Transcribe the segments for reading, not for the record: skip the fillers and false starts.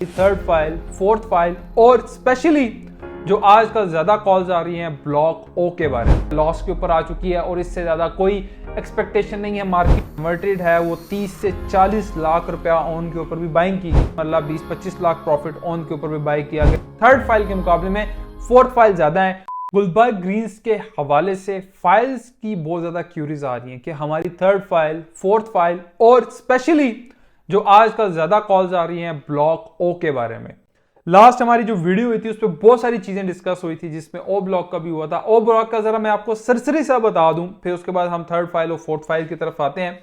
Third file, fourth file और specially जो आजकल ज्यादा कॉल्स आ रही हैं ब्लॉक ओ के बारे में, लॉस के ऊपर आ चुकी है और इससे ज्यादा कोई एक्सपेक्टेशन नहीं है। मार्केट कन्वर्टेड है, वो 30 से 40 लाख रुपया ऑन के ऊपर भी बाइंग की गई, मतलब 20-25 लाख प्रॉफिट ऑन के ऊपर भी बाई किया गया। थर्ड फाइल के मुकाबले में फोर्थ फाइल ज्यादा है। गुलबर्ग ग्रीन्स के हवाले से फाइल्स की बहुत ज्यादा क्यूरीज आ रही हैं कि हमारी थर्ड फाइल, फोर्थ फाइल और स्पेशली जो आजकल ज्यादा कॉल्स आ रही हैं ब्लॉक ओ के बारे में। लास्ट हमारी जो वीडियो हुई थी उस पर बहुत सारी चीजें डिस्कस हुई थी, जिसमें ओ ब्लॉक का भी हुआ था। ओ ब्लॉक का जरा मैं आपको सरसरी सा बता दूं, फिर उसके बाद हम थर्ड फाइल और फोर्थ फाइल की तरफ आते हैं।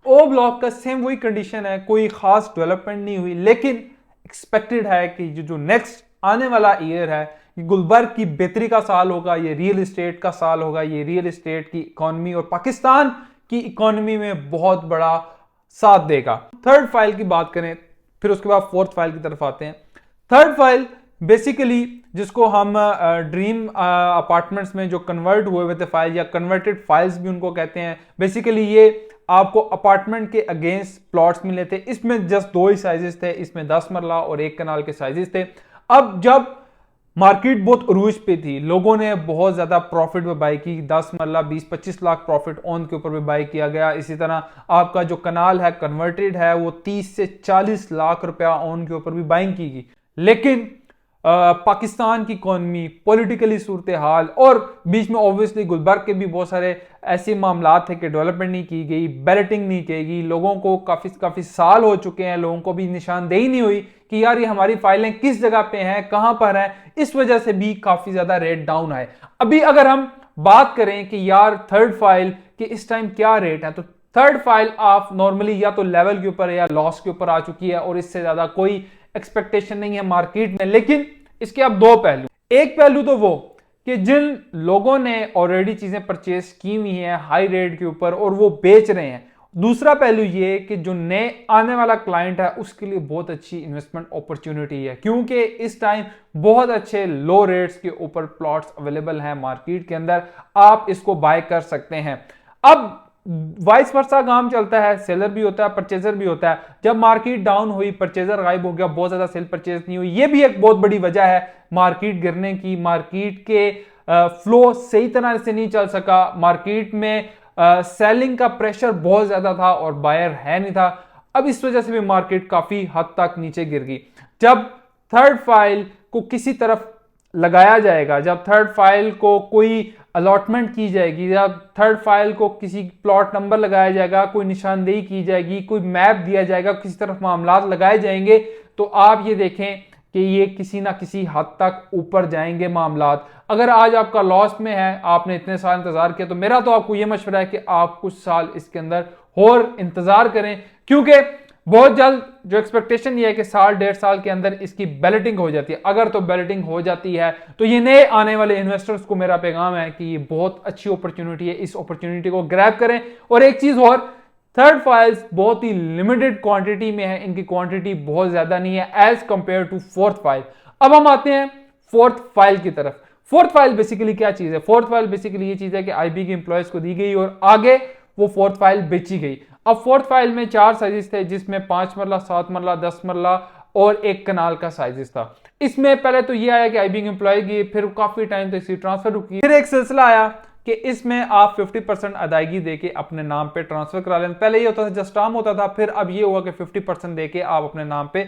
ओ ब्लॉक का सेम वही कंडीशन है, कोई खास डेवलपमेंट नहीं हुई, लेकिन एक्सपेक्टेड है कि जो नेक्स्ट आने वाला ईयर है गुलबर्ग की बेहतरी का साल होगा, ये रियल एस्टेट का साल होगा, ये रियल एस्टेट की इकोनॉमी और पाकिस्तान की इकोनॉमी में बहुत बड़ा साथ देगा। थर्ड फाइल की बात करें, फिर उसके बाद फोर्थ फाइल की तरफ आते हैं। थर्ड फाइल बेसिकली जिसको हम ड्रीम अपार्टमेंट्स में जो कन्वर्ट हुए हुए थे फाइल या कन्वर्टेड फाइल्स भी उनको कहते हैं। बेसिकली ये आपको अपार्टमेंट के अगेंस्ट प्लॉट्स मिले थे। इसमें जस्ट दो ही साइजेस थे, इसमें 10 मरला और 1 कनाल के साइजेस थे। अब जब मार्केट बहुत उरूज पे थी, लोगों ने बहुत ज्यादा प्रॉफिट में बाई की, 10 मरला 20-25 लाख प्रॉफिट ऑन के ऊपर भी बाई किया गया। इसी तरह आपका जो कनाल है कन्वर्टेड है, वो 30 से 40 लाख रुपया ऑन के ऊपर भी बाइंग की गई। लेकिन पाकिस्तान की इकोनॉमी, पॉलिटिकली सूरत हाल और बीच में ऑब्वियसली गुलबर्ग के भी बहुत सारे ऐसे मामला थे कि डेवलपमेंट नहीं की गई, बैलेटिंग नहीं की गई, लोगों को काफी साल हो चुके हैं, लोगों को भी निशानदेही नहीं हुई कि यार ये हमारी फाइलें किस जगह पे हैं, कहां पर हैं। इस वजह से भी काफी ज्यादा रेट डाउन आए। अभी अगर हम बात करें कि यार थर्ड फाइल के इस टाइम क्या रेट है, तो थर्ड फाइल आप नॉर्मली या तो लेवल के ऊपर या लॉस के ऊपर आ चुकी है और इससे ज्यादा कोई एक्सपेक्टेशन नहीं है मार्केट में। लेकिन इसके अब दो पहलू, एक पहलू तो वो कि जिन लोगों ने ऑलरेडी चीजें परचेज की हुई हैं हाई रेट के ऊपर और वो बेच रहे हैं। दूसरा पहलू ये कि जो नए आने वाला क्लाइंट है उसके लिए बहुत अच्छी इन्वेस्टमेंट अपॉर्चुनिटी है, क्योंकि इस टाइम बहुत अच्छे लो रेट्स के ऊपर प्लॉट्स अवेलेबल हैं मार्केट के अंदर, आप इसको बाय कर सकते हैं। अब वाइस वर्सा काम चलता है, सेलर भी होता है, परचेजर भी होता है। जब मार्केट डाउन हुई, परचेजर गायब हो गया, बहुत ज्यादा सेल परचेज नहीं हुई, ये भी एक बहुत बड़ी वजह है मार्केट गिरने की। मार्केट के फ्लो सही तरह से नहीं चल सका, मार्केट में सेलिंग का प्रेशर बहुत ज्यादा था और बायर है नहीं था। अब इस वजह से भी मार्केट काफी हद तक नीचे गिर गई। जब थर्ड फाइल को किसी तरफ लगाया जाएगा, जब थर्ड फाइल को कोई अलॉटमेंट की जाएगी, जब थर्ड फाइल को किसी प्लॉट नंबर लगाया जाएगा, कोई निशानदेही की जाएगी, कोई मैप दिया जाएगा, किसी तरफ मामला लगाए जाएंगे, तो आप ये देखें कि ये किसी ना किसी हद तक ऊपर जाएंगे मामलात। अगर आज आपका लॉस में है, आपने इतने साल इंतजार किया, तो मेरा तो आपको ये मशवरा है कि आप कुछ साल इसके अंदर और इंतजार करें, क्योंकि बहुत जल्द जो एक्सपेक्टेशन ये है कि साल 1.5 साल के अंदर इसकी बैलेटिंग हो जाती है। अगर तो बैलेटिंग हो जाती है तो ये नए आने वाले इन्वेस्टर्स को मेरा पैगाम है कि ये बहुत अच्छी अपॉर्चुनिटी है, इस अपॉर्चुनिटी को ग्रैब करें। और एक चीज और, थर्ड फाइल्स बहुत ही लिमिटेड क्वांटिटी में है, इनकी क्वांटिटी बहुत ज्यादा नहीं है as compare to fourth file. अब हम आते हैं फोर्थ फाइल की तरफ। फोर्थ फाइल बेसिकली क्या चीज है? फोर्थ फाइल बेसिकली ये चीज है कि आईबी के एम्प्लॉयज को दी गई और आगे वो फोर्थ फाइल बेची गई। अब फोर्थ फाइल में 4 साइजेस थे, जिसमें 5 मरला, 7 मरला, 10 मरला और 1 कनाल का साइजेस था। इसमें पहले तो ये आया कि आईबी के एम्प्लॉय की, फिर काफी टाइम तक इसकी ट्रांसफर रुकी, फिर एक सिलसिला आया कि इसमें आप 50% अदायगी देके अपने नाम पे ट्रांसफर करा लें। पहले ये होता था जस्ट टार्म होता था, फिर अब ये हुआ कि 50% देके आप अपने नाम पे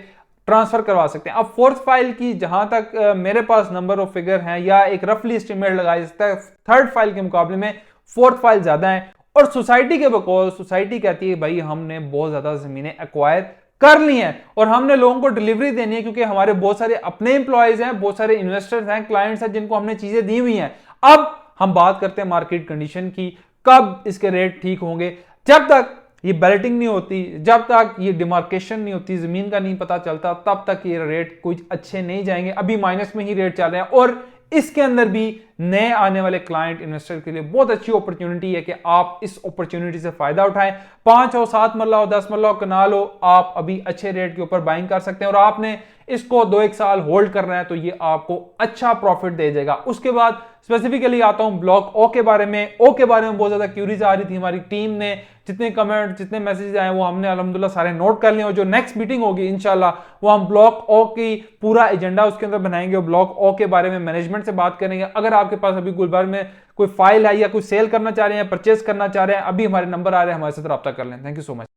ट्रांसफर करवा सकते हैं। अब फोर्थ फाइल की जहां तक मेरे पास नंबर ऑफ फिगर हैं या एक रफली एस्टिमेट लगाया जाता है, थर्ड फाइल के मुकाबले में फोर्थ फाइल ज्यादा है। और सोसाइटी के बकौल सोसाइटी कहती है भाई हमने बहुत ज्यादा जमीनें एक्वायर कर ली हैं और हमने लोगों को डिलीवरी देनी है, क्योंकि हमारे बहुत सारे अपने एम्प्लॉयज हैं, बहुत सारे इन्वेस्टर्स हैं, क्लाइंट्स हैं, जिनको हमने चीजें दी हुई हैं। अब हम बात करते हैं मार्केट कंडीशन की, कब इसके रेट ठीक होंगे। जब तक ये बैलेटिंग नहीं होती, जब तक ये डिमार्केशन नहीं होती, जमीन का नहीं पता चलता, तब तक ये रेट कुछ अच्छे नहीं जाएंगे। अभी माइनस में ही रेट चल रहे हैं और इसके अंदर भी नए आने वाले क्लाइंट इन्वेस्टर के लिए बहुत अच्छी अपॉर्चुनिटी है कि आप इस अपॉर्चुनिटी से फायदा उठाएं। 5 हो, 7 मरला हो, 10 मरला हो, कनाल हो, आप अभी अच्छे रेट के ऊपर बाइंग कर सकते हैं और आपने इसको 2-1 साल होल्ड करना है तो ये आपको अच्छा प्रॉफिट दे जाएगा। उसके बाद स्पेसिफिकली आता हूं ब्लॉक ओ के बारे में। ओ के बारे में बहुत ज्यादा क्यूरीज आ रही थी, हमारी टीम ने जितने कमेंट जितने मैसेज आए वो हमने अल्हम्दुलिल्लाह सारे नोट कर लिए और जो नेक्स्ट मीटिंग होगी इंशाल्लाह वो हम ब्लॉक ओ की पूरा एजेंडा उसके अंदर बनाएंगे और ब्लॉक ओ के बारे में मैनेजमेंट से बात करेंगे। अगर आपके पास अभी गुलबर्ग में कोई फाइल है या कोई सेल करना चाह रहे हैं, परचेज करना चाह रहे हैं, अभी हमारे नंबर आ रहे हैं, हमारे साथ रब्ता कर लें। Thank you so much.